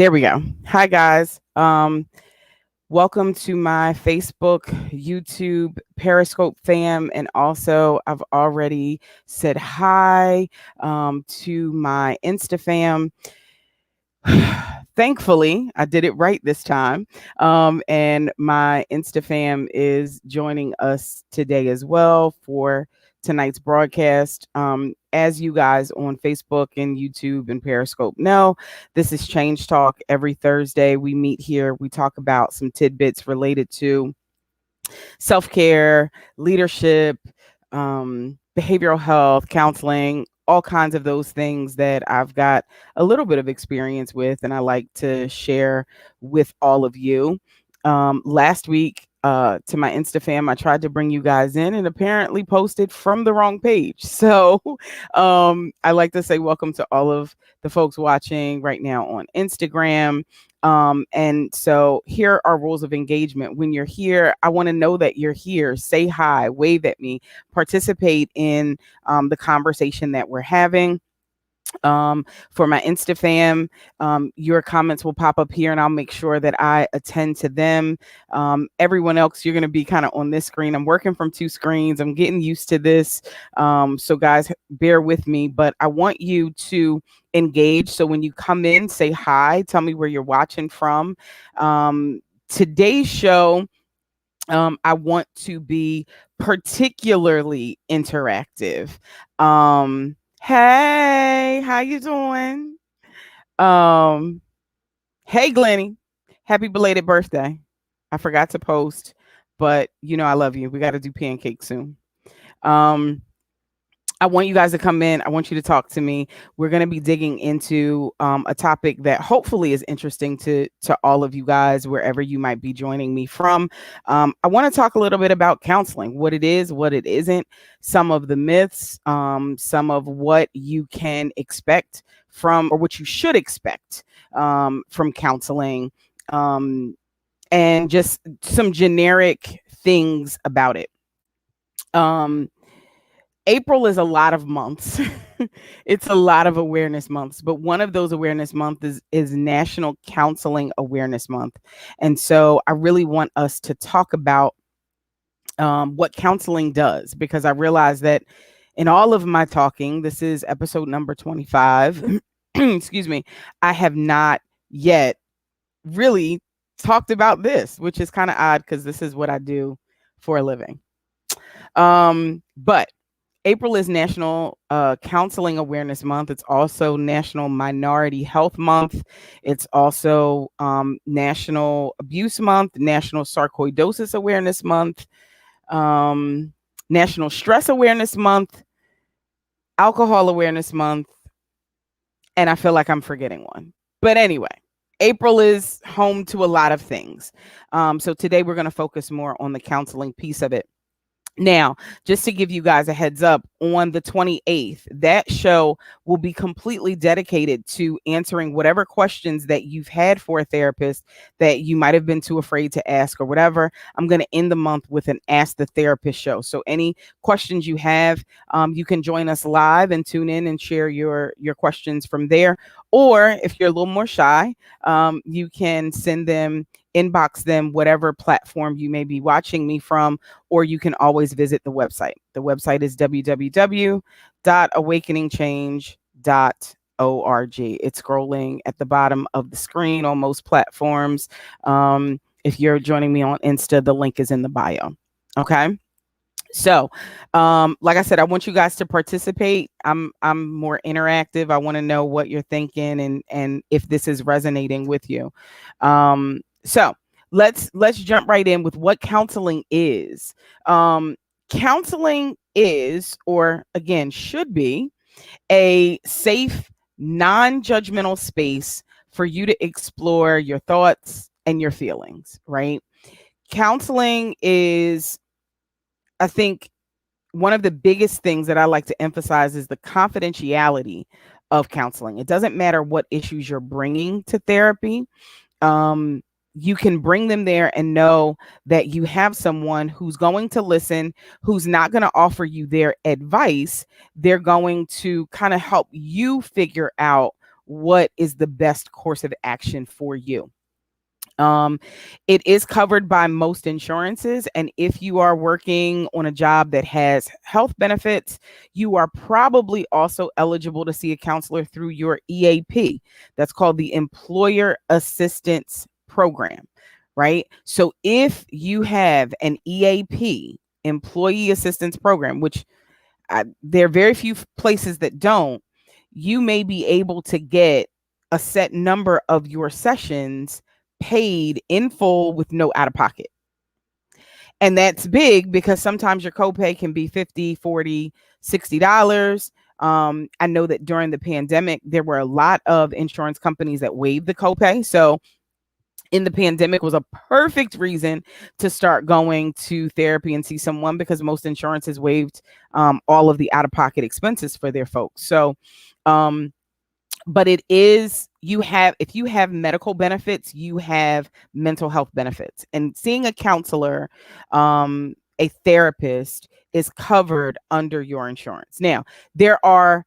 There we go. Hi guys. Welcome to my Facebook, YouTube, Periscope fam, and also I've already said hi to my Insta fam. Thankfully, I did it right this time. And my Insta fam is joining us today as well for tonight's broadcast. As you guys on Facebook and YouTube and Periscope know, this is Change Talk. Every Thursday, we meet here. We talk about some tidbits related to self-care, leadership, behavioral health, counseling, all kinds of those things that I've got a little bit of experience with and I like to share with all of you. Last week, to my Insta fam, I tried to bring you guys in and apparently posted from the wrong page. So I like to say welcome to all of the folks watching right now on Instagram. And so here are rules of engagement. When you're here, I want to know that you're here. Say hi, wave at me, participate in the conversation that we're having. For my Insta fam, your comments will pop up here and I'll make sure that I attend to them. Everyone else, you're going to be kind of on this screen. I'm working from two screens. I'm getting used to this. So guys, bear with me, but I want you to engage. So when you come in, say hi, tell me where you're watching from. Today's show, I want to be particularly interactive. Hey, how you doing? Um, hey Glenny, happy belated birthday. I forgot to post, but you know I love you. We got to do pancakes soon. Um, I want you guys to come in. I want you to talk to me. We're going to be digging into a topic that hopefully is interesting to all of you guys, wherever you might be joining me from. I want to talk a little bit about counseling, what it is, what it isn't, some of the myths, some of what you can expect from, or what you should expect from counseling, and just some generic things about it. April is a lot of months. It's a lot of awareness months, but one of those awareness months is National Counseling Awareness Month. And so I really want us to talk about what counseling does, because I realize that in all of my talking, this is episode number 25, excuse me, I have not yet really talked about this, which is kind of odd because this is what I do for a living. But April is National Counseling Awareness Month. It's also National Minority Health Month. It's also National Abuse Month, National Sarcoidosis Awareness Month, National Stress Awareness Month, Alcohol Awareness Month, and I feel like I'm forgetting one. But anyway, April is home to a lot of things. So today we're going to focus more on the counseling piece of it. Now, just to give you guys a heads up, on the 28th, that show will be completely dedicated to answering whatever questions that you've had for a therapist that you might have been too afraid to ask or whatever. I'm going to end the month with an Ask the Therapist show. So any questions you have, you can join us live and tune in and share your questions from there. Or if you're a little more shy, you can inbox them, whatever platform you may be watching me from, or you can always visit the website. The website is www.awakeningchange.org. It's scrolling at the bottom of the screen on most platforms. If you're joining me on Insta, the link is in the bio. Okay. So, like I said, I want you guys to participate. I'm more interactive. I want to know what you're thinking and if this is resonating with you. So let's jump right in with what counseling is. Counseling is, or again, should be a safe, non-judgmental space for you to explore your thoughts and your feelings, right? Counseling is, I think, one of the biggest things that I like to emphasize is the confidentiality of counseling. It doesn't matter what issues you're bringing to therapy. You can bring them there and know that you have someone who's going to listen, who's not going to offer you their advice. They're going to kind of help you figure out what is the best course of action for you. Um, it is covered by most insurances. And if you are working on a job that has health benefits, you are probably also eligible to see a counselor through your EAP. That's called the Employer Assistance Program, right? So if you have an EAP, Employee Assistance Program, which there are very few places that don't, you may be able to get a set number of your sessions paid in full with no out of pocket. And that's big because sometimes your copay can be $50, $40, $60. I know that during the pandemic, there were a lot of insurance companies that waived the copay. So in the pandemic was a perfect reason to start going to therapy and see someone, because most insurances waived all of the out-of-pocket expenses for their folks. So but it is, if you have medical benefits, you have mental health benefits, and seeing a counselor, a therapist, is covered under your insurance. Now, there are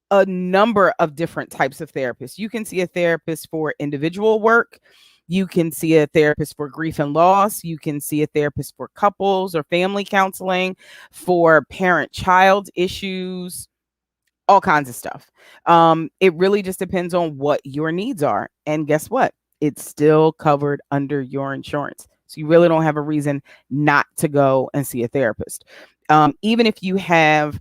a number of different types of therapists. You can see a therapist for individual work. You can see a therapist for grief and loss. You can see a therapist for couples or family counseling, for parent-child issues, all kinds of stuff. It really just depends on what your needs are. And guess what? It's still covered under your insurance. So you really don't have a reason not to go and see a therapist. Even if you have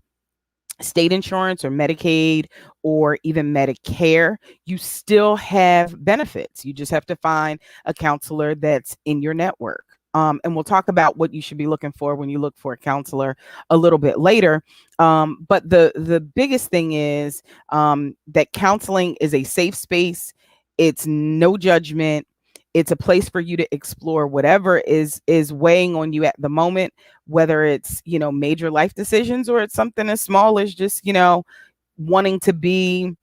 state insurance or Medicaid or even Medicare, you still have benefits. You just have to find a counselor that's in your network. And we'll talk about what you should be looking for when you look for a counselor a little bit later. But the biggest thing is that counseling is a safe space. It's no judgment. It's a place for you to explore whatever is weighing on you at the moment, whether it's, major life decisions, or it's something as small as just, wanting to be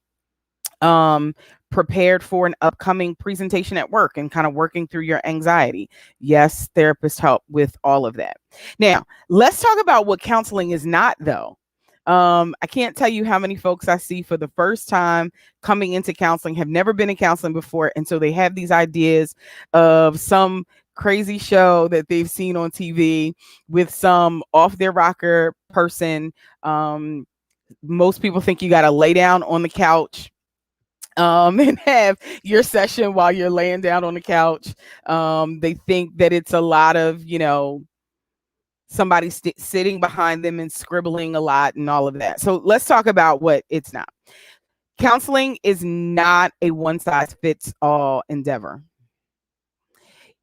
prepared for an upcoming presentation at work and kind of working through your anxiety. Yes, therapists help with all of that. Now, let's talk about what counseling is not, though. I can't tell you how many folks I see for the first time coming into counseling, have never been in counseling before. And so they have these ideas of some crazy show that they've seen on TV with some off their rocker person. Most people think you got to lay down on the couch and have your session while you're laying down on the couch. They think that it's a lot of, somebody sitting behind them and scribbling a lot and all of that. So let's talk about what it's not. Counseling is not a one size fits all endeavor.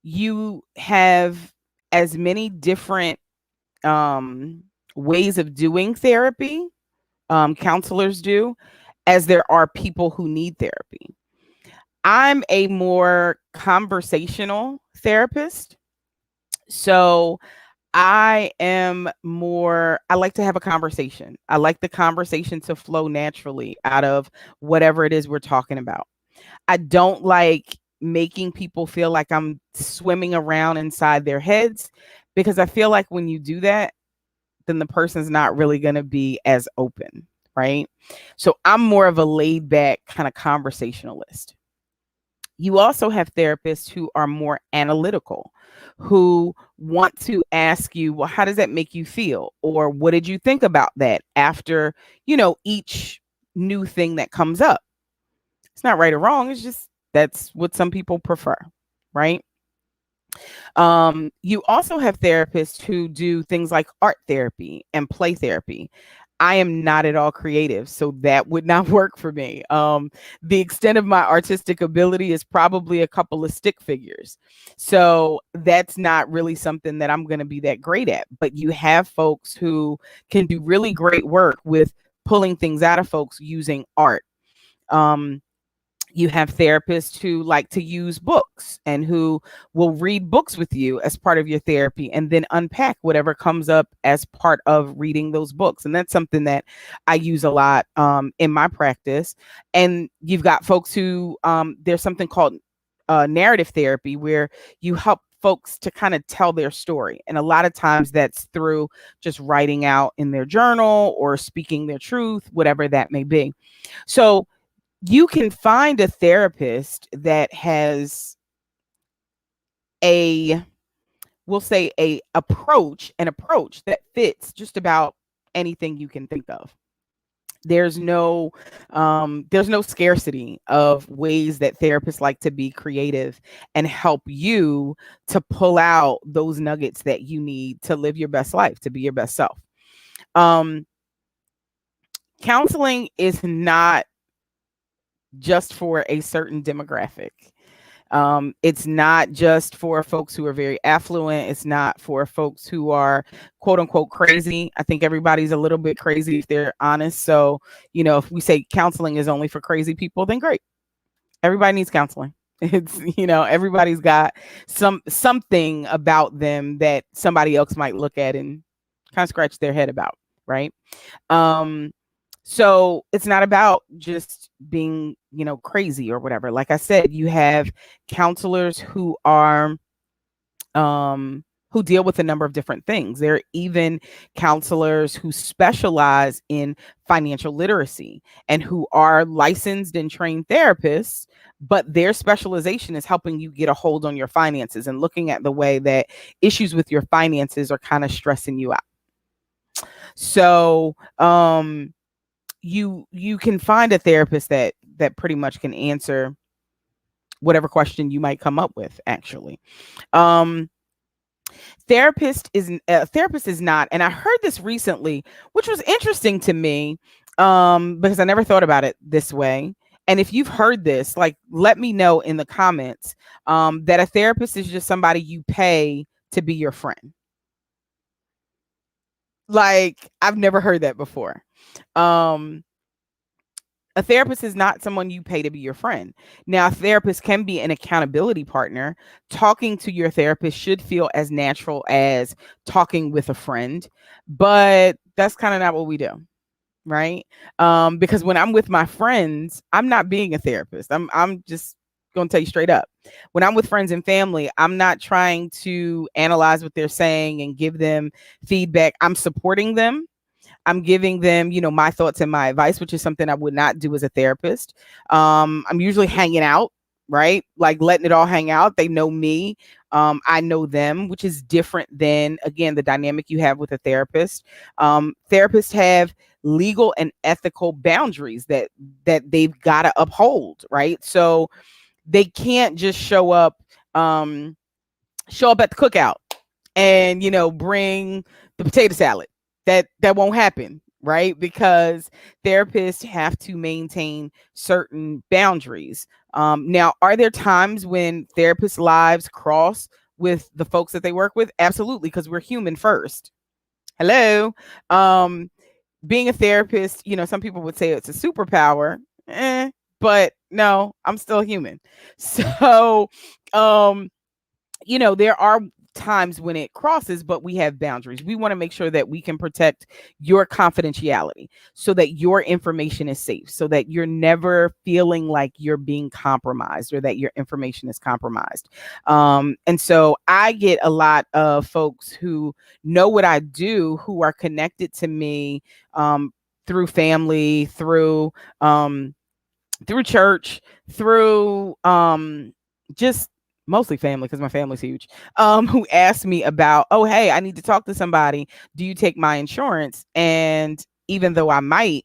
You have as many different ways of doing therapy, counselors do, as there are people who need therapy. I'm a more conversational therapist. So I like to have a conversation. I like the conversation to flow naturally out of whatever it is we're talking about. I don't like making people feel like I'm swimming around inside their heads, because I feel like when you do that, then the person's not really going to be as open, right? So I'm more of a laid back kind of conversationalist. You also have therapists who are more analytical, who want to ask you, well, how does that make you feel? Or what did you think about that after, each new thing that comes up? It's not right or wrong. It's just, that's what some people prefer, right? You also have therapists who do things like art therapy and play therapy. I am not at all creative, so that would not work for me. The extent of my artistic ability is probably a couple of stick figures. So that's not really something that I'm going to be that great at. But you have folks who can do really great work with pulling things out of folks using art. You have therapists who like to use books and who will read books with you as part of your therapy and then unpack whatever comes up as part of reading those books. And that's something that I use a lot in my practice. And you've got folks who there's something called narrative therapy, where you help folks to kind of tell their story. And a lot of times that's through just writing out in their journal or speaking their truth, whatever that may be. So you can find a therapist that has a, we'll say an approach that fits just about anything you can think of. There's no there's no scarcity of ways that therapists like to be creative and help you to pull out those nuggets that you need to live your best life, to be your best self. um Counseling is not just for a certain demographic. It's not just for folks who are very affluent. It's not for folks who are quote unquote crazy. I think everybody's a little bit crazy if they're honest. So, if we say counseling is only for crazy people, then great. Everybody needs counseling. It's, everybody's got something about them that somebody else might look at and kind of scratch their head about, right? Um, so it's not about just being, crazy or whatever. Like I said, you have counselors who are who deal with a number of different things. There are even counselors who specialize in financial literacy and who are licensed and trained therapists, but their specialization is helping you get a hold on your finances and looking at the way that issues with your finances are kind of stressing you out. So, you can find a therapist that pretty much can answer whatever question you might come up with, actually. um therapist is not, and I heard this recently, which was interesting to me, because I never thought about it this way. And if you've heard this, like, let me know in the comments, that a therapist is just somebody you pay to be your friend. Like, I've never heard that before. um a therapist is not someone you pay to be your friend. Now, a therapist can be an accountability partner. Talking to your therapist should feel as natural as talking with a friend, but that's kind of not what we do, right? Because when I'm with my friends, I'm not being a therapist. I'm just going to tell you straight up. When I'm with friends and family, I'm not trying to analyze what they're saying and give them feedback. I'm supporting them. I'm giving them, my thoughts and my advice, which is something I would not do as a therapist. I'm usually hanging out, right? Like letting it all hang out. They know me. I know them, which is different than, again, the dynamic you have with a therapist. Therapists have legal and ethical boundaries that they've got to uphold, right? So they can't just show up at the cookout and bring the potato salad. That won't happen, right? Because therapists have to maintain certain boundaries. Now, are there times when therapists' lives cross with the folks that they work with? Absolutely, because we're human first. Hello. Being a therapist, some people would say it's a superpower. But no, I'm still human. So, um, there are times when it crosses, but we have boundaries. We want to make sure that we can protect your confidentiality so that your information is safe, so that you're never feeling like you're being compromised or that your information is compromised. And so I get a lot of folks who know what I do, who are connected to me through family, through church, through just mostly family, because my family's huge, who asked me about, oh, hey, I need to talk to somebody. Do you take my insurance? And even though I might,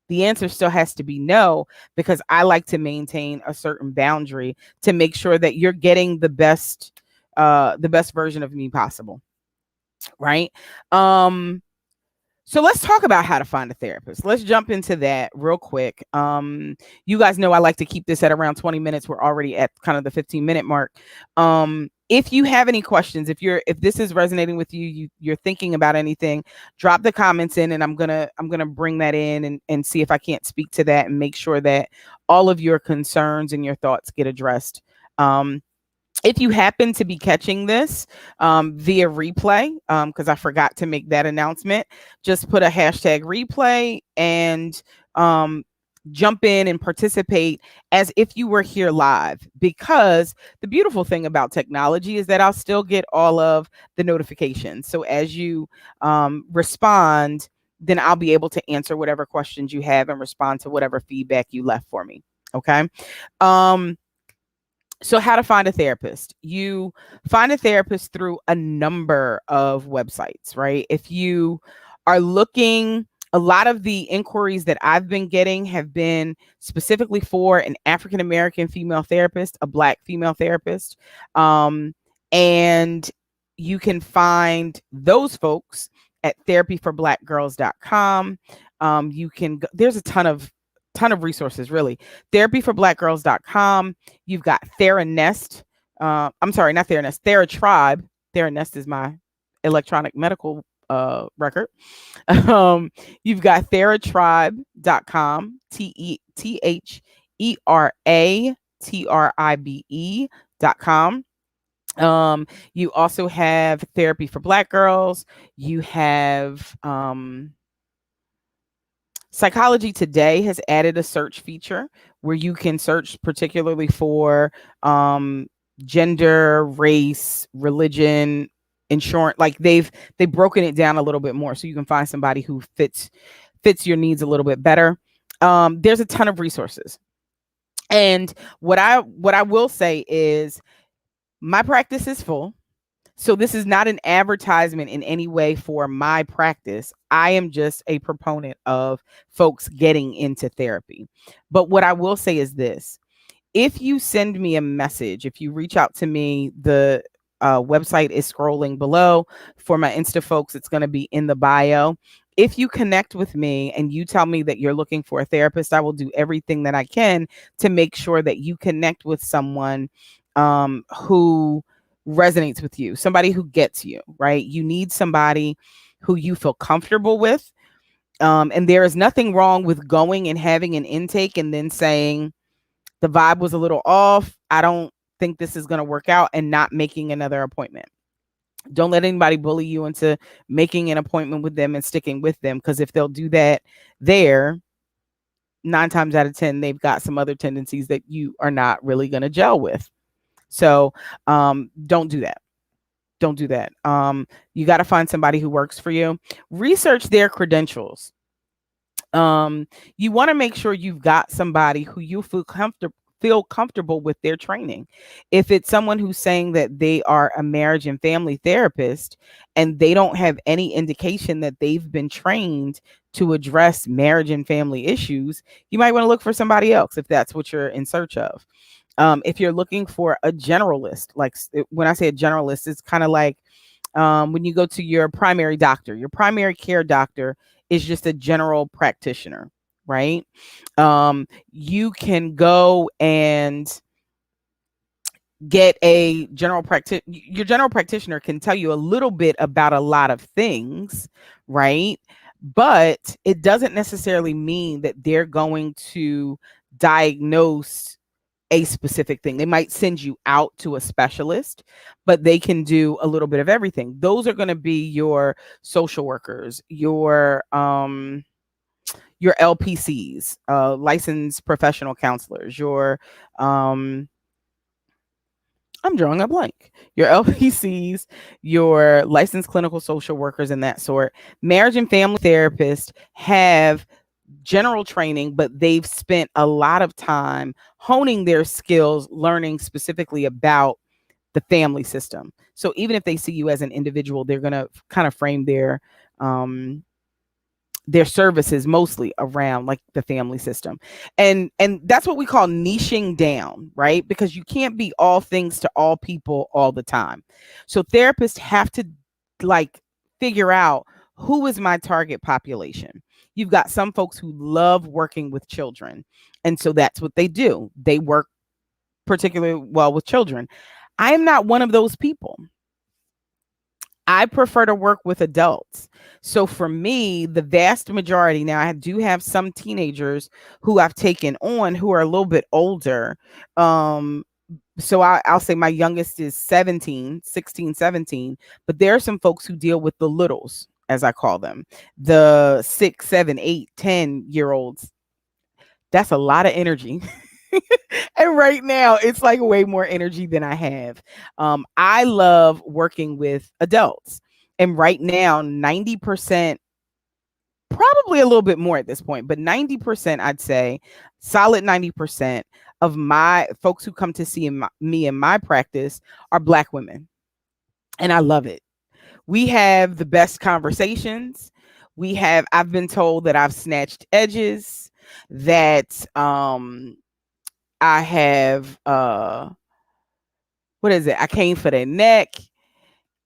the answer still has to be no, because I like to maintain a certain boundary to make sure that you're getting the best version of me possible. Right. So let's talk about how to find a therapist. Let's jump into that real quick. You guys know I like to keep this at around 20 minutes. We're already at kind of the 15-minute mark. If you have any questions, if this is resonating with you, you're thinking about anything, drop the comments in, and I'm gonna bring that in and see if I can't speak to that and make sure that all of your concerns and your thoughts get addressed. If you happen to be catching this via replay, because I forgot to make that announcement, just put a hashtag replay and jump in and participate as if you were here live. Because the beautiful thing about technology is that I'll still get all of the notifications. So as you respond, then I'll be able to answer whatever questions you have and respond to whatever feedback you left for me. Okay. So how to find a therapist? You find a therapist through a number of websites, right? If you are looking, a lot of the inquiries that I've been getting have been specifically for an African American female therapist, a Black female therapist. And you can find those folks at therapyforblackgirls.com. You can there's a ton of resources, really. Therapyforblackgirls.com. You've got Theranest. I'm sorry, not Theranest, Theratribe. Theranest is my electronic medical record. You've got theratribe.com, TheRatribe.com. You also have Therapy for Black Girls. You have Psychology Today has added a search feature where you can search particularly for gender, race, religion, insurance. Like they've broken it down a little bit more, so you can find somebody who fits your needs a little bit better. There's a ton of resources, and what I will say is my practice is full. So this is not an advertisement in any way for my practice. I am just a proponent of folks getting into therapy. But what I will say is this: if you send me a message, if you reach out to me, the website is scrolling below. For my Insta folks, it's going to be in the bio. If you connect with me and you tell me that you're looking for a therapist, I will do everything that I can to make sure that you connect with someone who resonates with you, somebody who gets you, right? You need somebody who you feel comfortable with. And there is nothing wrong with going and having an intake and then saying the vibe was a little off. I don't think this is going to work out, and not making another appointment. Don't let anybody bully you into making an appointment with them and sticking with them, because if they'll do that there, 9 times out of 10, they've got some other tendencies that you are not really going to gel with. So don't do that. Don't do that. You got to find somebody who works for you. Research their credentials. You want to make sure you've got somebody who you feel comfortable with their training. If it's someone who's saying that they are a marriage and family therapist and they don't have any indication that they've been trained to address marriage and family issues, you might want to look for somebody else if that's what you're in search of. If you're looking for a generalist, like when I say a generalist, it's kind of like when you go to your primary doctor. Your primary care doctor is just a general practitioner, right? You can go and get a general practitioner. Your general practitioner can tell you a little bit about a lot of things, right? But it doesn't necessarily mean that they're going to diagnose a specific thing. They might send you out to a specialist, but they can do a little bit of everything. Those are going to be your social workers, your LPCs, licensed professional counselors, your I'm drawing a blank. Your LPCs, your licensed clinical social workers, and that sort. Marriage and family therapists have general training, but they've spent a lot of time honing their skills, learning specifically about the family system. So even if they see you as an individual, they're going to kind of frame their services mostly around like the family system. And that's what we call niching down, right? Because you can't be all things to all people all the time. So therapists have to like figure out, who is my target population? You've got some folks who love working with children, and so that's what they do. They work particularly well with children. I am not one of those people. I prefer to work with adults. So for me, the vast majority, now I do have some teenagers who I've taken on who are a little bit older. So I'll say my youngest is 16, 17, but there are some folks who deal with the littles, as I call them, the 6, 7, 8, 10-year-olds. That's a lot of energy. And right now it's like way more energy than I have. I love working with adults. And right now, 90% probably a little bit more at this point, but 90%, I'd say, solid 90% of my folks who come to see me in my practice are Black women. And I love it. We have the best conversations. I've been told that I've snatched edges, that I have what is it? I came for their neck.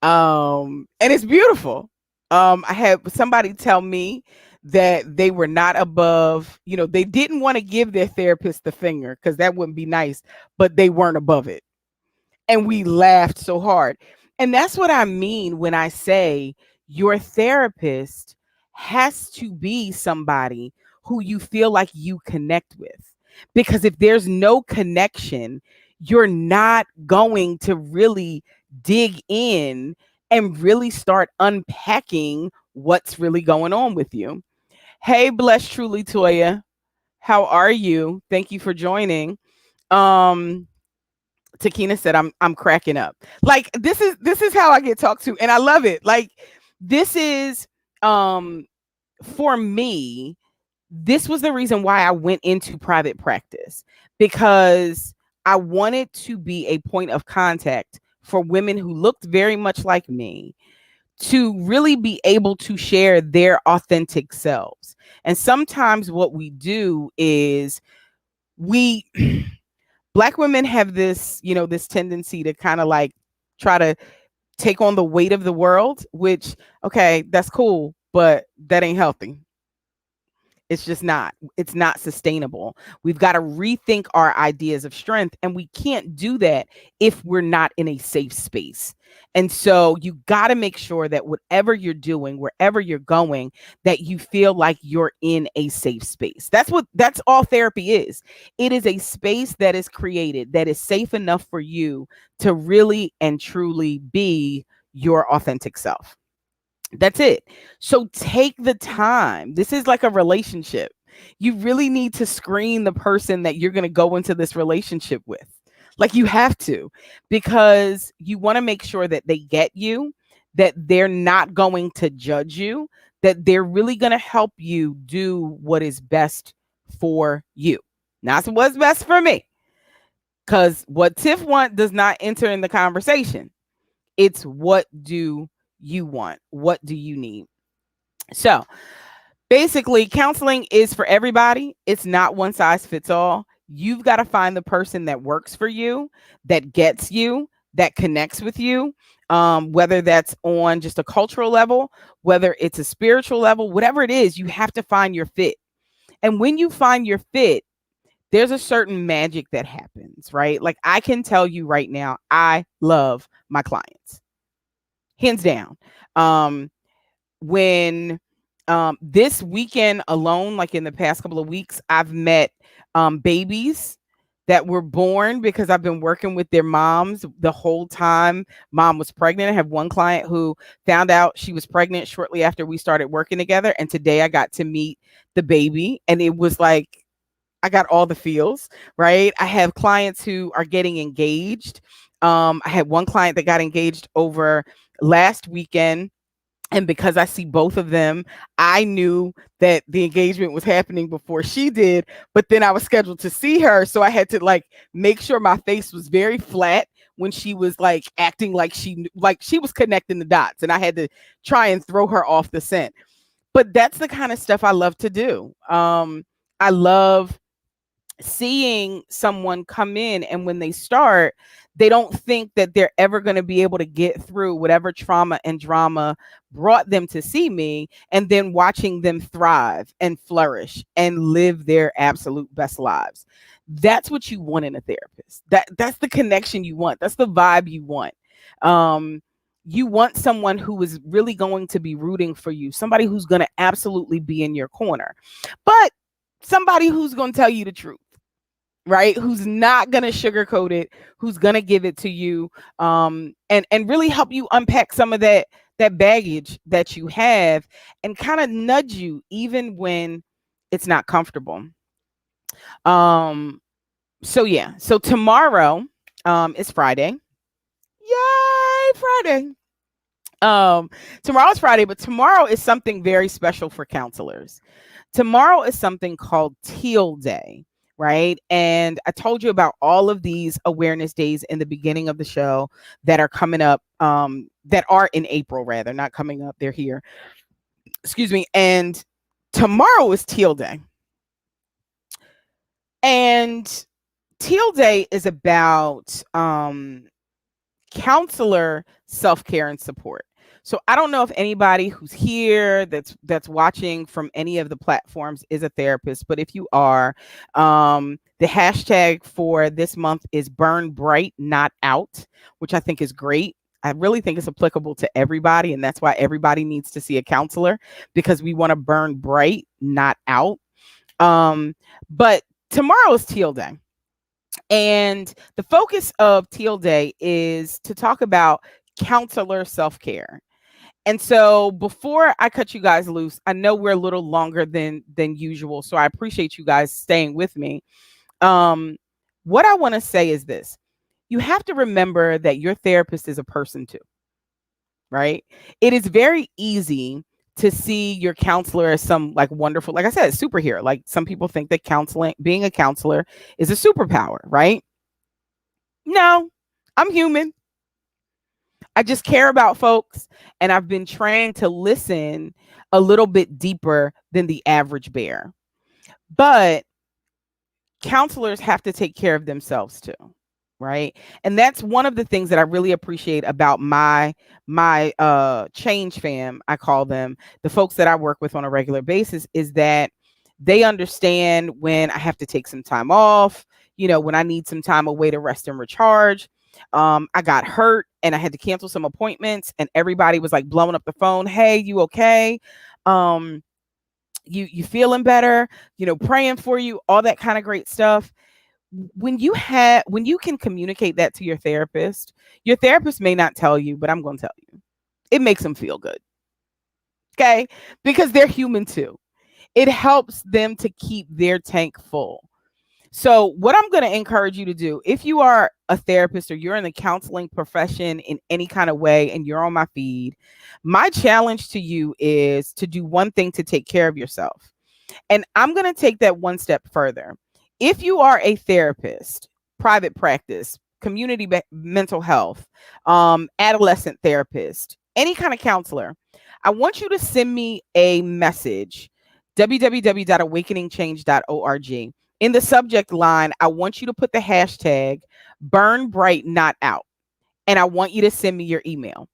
And it's beautiful. I had somebody tell me that they were not above, they didn't want to give their therapist the finger because that wouldn't be nice, but they weren't above it. And we laughed so hard. And that's what I mean when I say your therapist has to be somebody who you feel like you connect with. Because if there's no connection, you're not going to really dig in and really start unpacking what's really going on with you. Hey, bless truly, Toya. How are you? Thank you for joining. Takina said, I'm cracking up. Like this is how I get talked to, and I love it. Like this is for me, this was the reason why I went into private practice, because I wanted to be a point of contact for women who looked very much like me, to really be able to share their authentic selves. And sometimes what we do is we Black women have this, this tendency to kind of like try to take on the weight of the world, which, okay, that's cool, but that ain't healthy. It's just not. It's not sustainable. We've got to rethink our ideas of strength, and we can't do that if we're not in a safe space. And so you got to make sure that whatever you're doing, wherever you're going, that you feel like you're in a safe space. That's all therapy is. It is a space that is created that is safe enough for you to really and truly be your authentic self. That's it. So take the time. This is like a relationship. You really need to screen the person that you're going to go into this relationship with. Like you have to, because you want to make sure that they get you, that they're not going to judge you, that they're really going to help you do what is best for you. Not what's best for me. Because what Tiff wants does not enter in the conversation. It's what do you want? What do you need? So basically, counseling is for everybody. It's not one size fits all. You've got to find the person that works for you, that gets you, that connects with you, whether that's on just a cultural level, whether it's a spiritual level, whatever it is, you have to find your fit. And when you find your fit, there's a certain magic that happens, right? Like I can tell you right now, I love my clients, hands down. When this weekend alone, like in the past couple of weeks, I've met babies that were born because I've been working with their moms the whole time mom was pregnant. I have one client who found out she was pregnant shortly after we started working together. And today I got to meet the baby, and it was like, I got all the feels, right? I have clients who are getting engaged. I had one client that got engaged over last weekend. And because I see both of them, I knew that the engagement was happening before she did, but then I was scheduled to see her. So I had to like make sure my face was very flat when she was like acting like she was connecting the dots, and I had to try and throw her off the scent. But that's the kind of stuff I love to do. I love seeing someone come in, and when they start, they don't think that they're ever going to be able to get through whatever trauma and drama brought them to see me, and then watching them thrive and flourish and live their absolute best lives. That's what you want in a therapist. That's the connection you want. That's the vibe you want. You want someone who is really going to be rooting for you, somebody who's going to absolutely be in your corner, but somebody who's going to tell you the truth, right? Who's not going to sugarcoat it, who's going to give it to you, and really help you unpack some of that baggage that you have, and kind of nudge you even when it's not comfortable. So yeah, so tomorrow is Friday. Yay, Friday. Tomorrow's Friday, but tomorrow is something very special for counselors. Tomorrow is something called Teal Day, right? And I told you about all of these awareness days in the beginning of the show that are coming up, that are in April, rather, not coming up, they're here. Excuse me. And tomorrow is Teal Day. And Teal Day is about counselor self-care and support. So I don't know if anybody who's here that's watching from any of the platforms is a therapist, but if you are, the hashtag for this month is Burn Bright Not Out, which I think is great. I really think it's applicable to everybody, and that's why everybody needs to see a counselor, because we want to burn bright, not out. But tomorrow is Teal Day. And the focus of Teal Day is to talk about counselor self-care. And so before I cut you guys loose, I know we're a little longer than usual, so I appreciate you guys staying with me. What I want to say is this. You have to remember that your therapist is a person too, right? It is very easy to see your counselor as some like wonderful, like I said, superhero. Like some people think that being a counselor is a superpower, right? No, I'm human. I just care about folks, and I've been trained to listen a little bit deeper than the average bear. But counselors have to take care of themselves too, right? And that's one of the things that I really appreciate about my change fam, I call them, the folks that I work with on a regular basis, is that they understand when I have to take some time off, when I need some time away to rest and recharge. I got hurt and I had to cancel some appointments, and everybody was like blowing up the phone. Hey, you okay? You feeling better? Praying for you, all that kind of great stuff. When you can communicate that to your therapist may not tell you, but I'm going to tell you, it makes them feel good. Okay? Because they're human too. It helps them to keep their tank full. So what I'm going to encourage you to do, if you are a therapist or you're in the counseling profession in any kind of way and you're on my feed, my challenge to you is to do one thing to take care of yourself. And I'm going to take that one step further. If you are a therapist, private practice, community mental health, adolescent therapist, any kind of counselor, I want you to send me a message, www.awakeningchange.org. In the subject line, I want you to put the hashtag Burn Bright Not Out. And I want you to send me your email.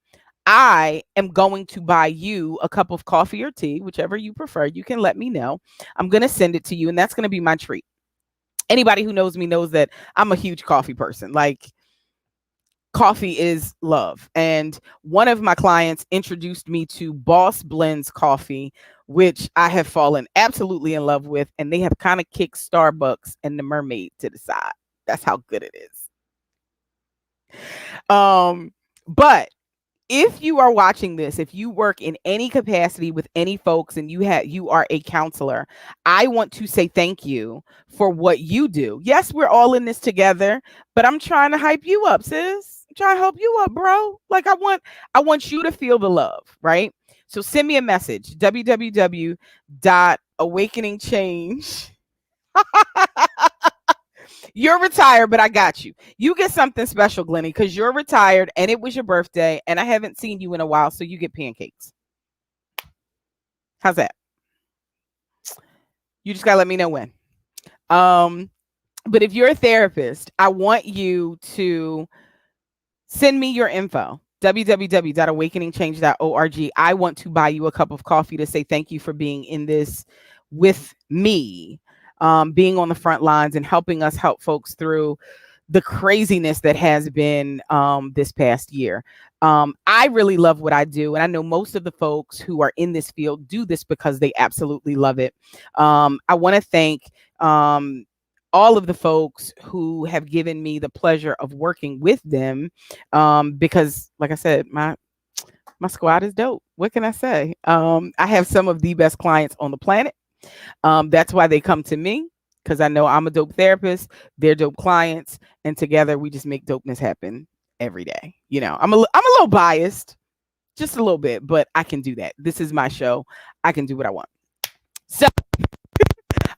I am going to buy you a cup of coffee or tea, whichever you prefer. You can let me know. I'm going to send it to you, and that's going to be my treat. Anybody who knows me knows that I'm a huge coffee person. Like, coffee is love. And one of my clients introduced me to Boss Blends coffee, which I have fallen absolutely in love with. And they have kind of kicked Starbucks and the Mermaid to the side. That's how good it is. But if you are watching this, if you work in any capacity with any folks and you are a counselor, I want to say thank you for what you do. Yes, we're all in this together, but I'm trying to hype you up, sis. I'm trying to help you up, bro. Like I want you to feel the love, right? So send me a message, www.awakeningchange. You're retired, but I got you. You get something special, Glennie, because you're retired and it was your birthday and I haven't seen you in a while, so you get pancakes. How's that? You just gotta let me know when. But if you're a therapist, I want you to send me your info, www.awakeningchange.org. I want to buy you a cup of coffee to say thank you for being in this with me. Being on the front lines and helping us help folks through the craziness that has been this past year. I really love what I do. And I know most of the folks who are in this field do this because they absolutely love it. I want to thank all of the folks who have given me the pleasure of working with them because, like I said, my squad is dope. What can I say? I have some of the best clients on the planet. That's why they come to me, because I know I'm a dope therapist, they're dope clients, and together we just make dopeness happen every day. I'm a little biased, just a little bit, but I can do that. This is my show. I can do what I want. So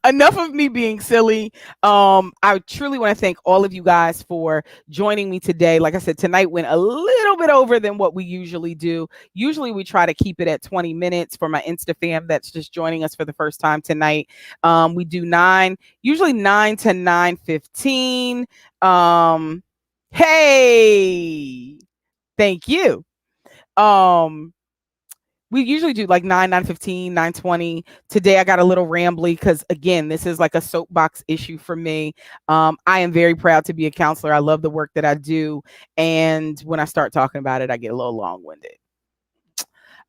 enough of me being silly. I truly want to thank all of you guys for joining me today. Like I said, tonight went a little bit over than what we usually do. Usually we try to keep it at 20 minutes for my Insta fam that's just joining us for the first time tonight. We do usually 9 to 9:15. Hey, thank you. We usually do like 9:15, 9:20. Today I got a little rambly because again, this is like a soapbox issue for me. I am very proud to be a counselor. I love the work that I do. And when I start talking about it, I get a little long-winded.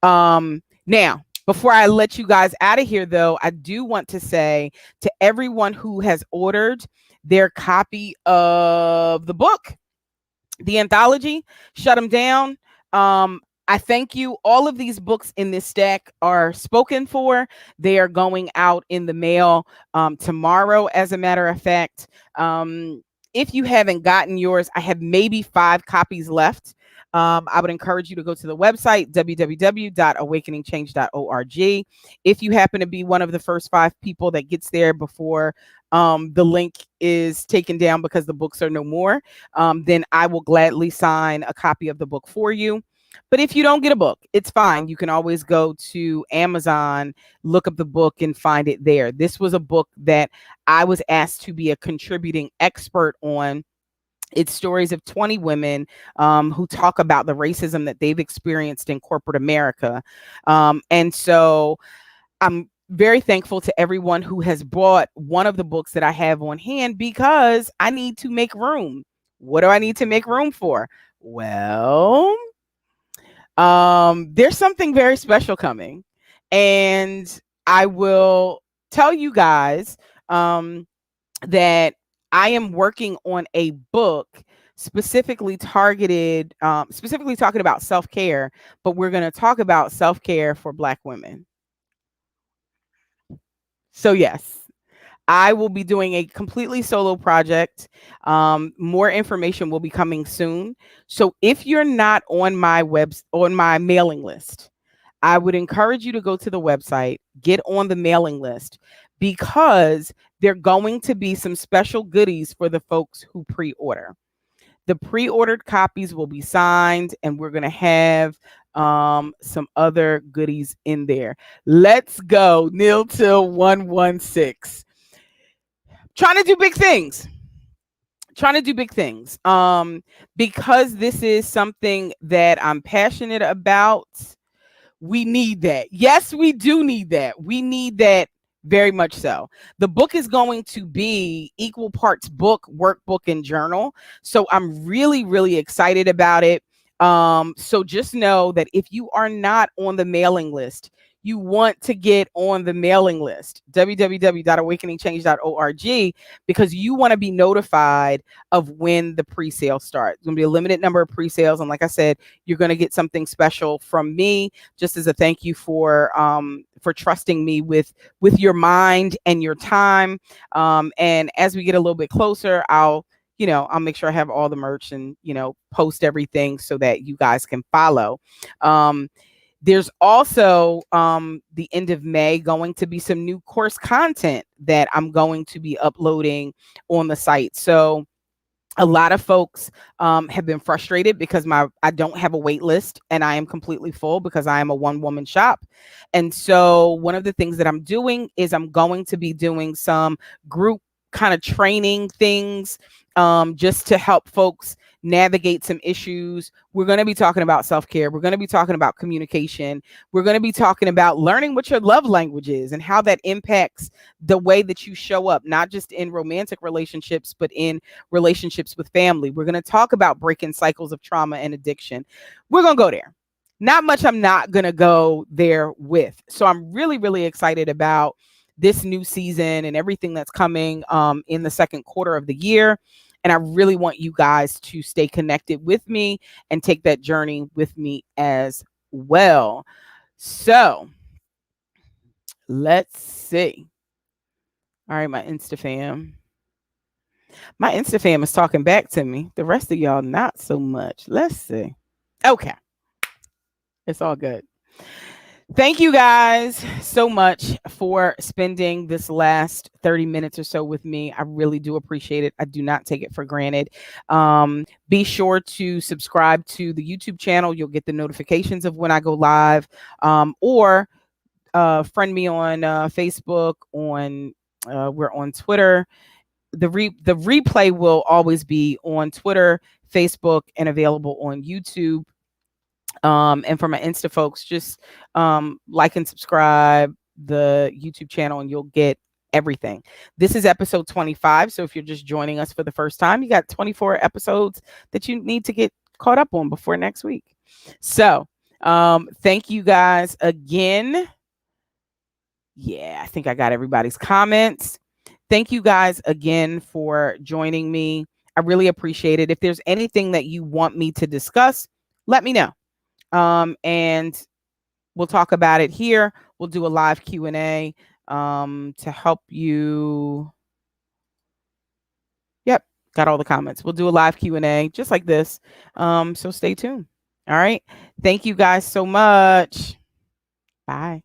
Now, before I let you guys out of here, though, I do want to say to everyone who has ordered their copy of the book, the anthology, Shut Them Down. I thank you. All of these books in this stack are spoken for. They are going out in the mail tomorrow, as a matter of fact. If you haven't gotten yours, I have maybe 5 copies left. I would encourage you to go to the website, www.awakeningchange.org. If you happen to be one of the first 5 people that gets there before the link is taken down because the books are no more, then I will gladly sign a copy of the book for you. But if you don't get a book, it's fine. You can always go to Amazon, look up the book and find it there. This was a book that I was asked to be a contributing expert on. It's stories of 20 women who talk about the racism that they've experienced in corporate America. And so I'm very thankful to everyone who has bought one of the books that I have on hand because I need to make room. What do I need to make room for? Well, there's something very special coming, and I will tell you guys that I am working on a book specifically targeted, specifically talking about self-care, but we're going to talk about self-care for Black women. So yes, I will be doing a completely solo project. More information will be coming soon. So if you're not on my mailing list, I would encourage you to go to the website, get on the mailing list, because there are going to be some special goodies for the folks who pre-order. The pre-ordered copies will be signed, and we're going to have some other goodies in there. Let's go. Neil Till 116. Trying to do big things. Because this is something that I'm passionate about. We need that. Yes, we do need that. We need that very much so. The book is going to be equal parts book, workbook, and journal. So I'm really, really excited about it. So just know that if you are not on the mailing list, you want to get on the mailing list, www.awakeningchange.org, because you want to be notified of when the pre-sale starts. It's going to be a limited number of pre-sales. And like I said, you're going to get something special from me just as a thank you for trusting me with your mind and your time. And as we get a little bit closer, I'll make sure I have all the merch and, post everything so that you guys can follow. There's also the end of May going to be some new course content that I'm going to be uploading on the site. So a lot of folks have been frustrated because I don't have a wait list and I am completely full because I am a one-woman shop. And so one of the things that I'm doing is I'm going to be doing some group kind of training things just to help folks navigate some issues. We're going to be talking about self-care. We're going to be talking about communication. We're going to be talking about learning what your love language is and how that impacts the way that you show up, not just in romantic relationships, but in relationships with family. We're going to talk about breaking cycles of trauma and addiction. We're going to go there. Not much I'm not going to go there with. So I'm really, really excited about this new season and everything that's coming in the second quarter of the year. And I really want you guys to stay connected with me and take that journey with me as well. So let's see. All right, my Insta fam. My Insta fam is talking back to me. The rest of y'all, not so much. Let's see. Okay. It's all good. Thank you guys so much for spending this last 30 minutes or so with me. I really do appreciate it. I do not take it for granted. Be sure to subscribe to the YouTube channel. You'll get the notifications of when I go live, or friend me on Facebook. We're on Twitter. The replay will always be on Twitter, Facebook, and available on YouTube. And for my Insta folks, just like and subscribe the YouTube channel and you'll get everything. This is episode 25. So if you're just joining us for the first time, you got 24 episodes that you need to get caught up on before next week. So thank you guys again. Yeah, I think I got everybody's comments. Thank you guys again for joining me. I really appreciate it. If there's anything that you want me to discuss, let me know. And we'll talk about it here. We'll do a live Q&A to help you. Yep, got all the comments. We'll do a live Q&A just like this. So stay tuned. All right. Thank you guys so much. Bye.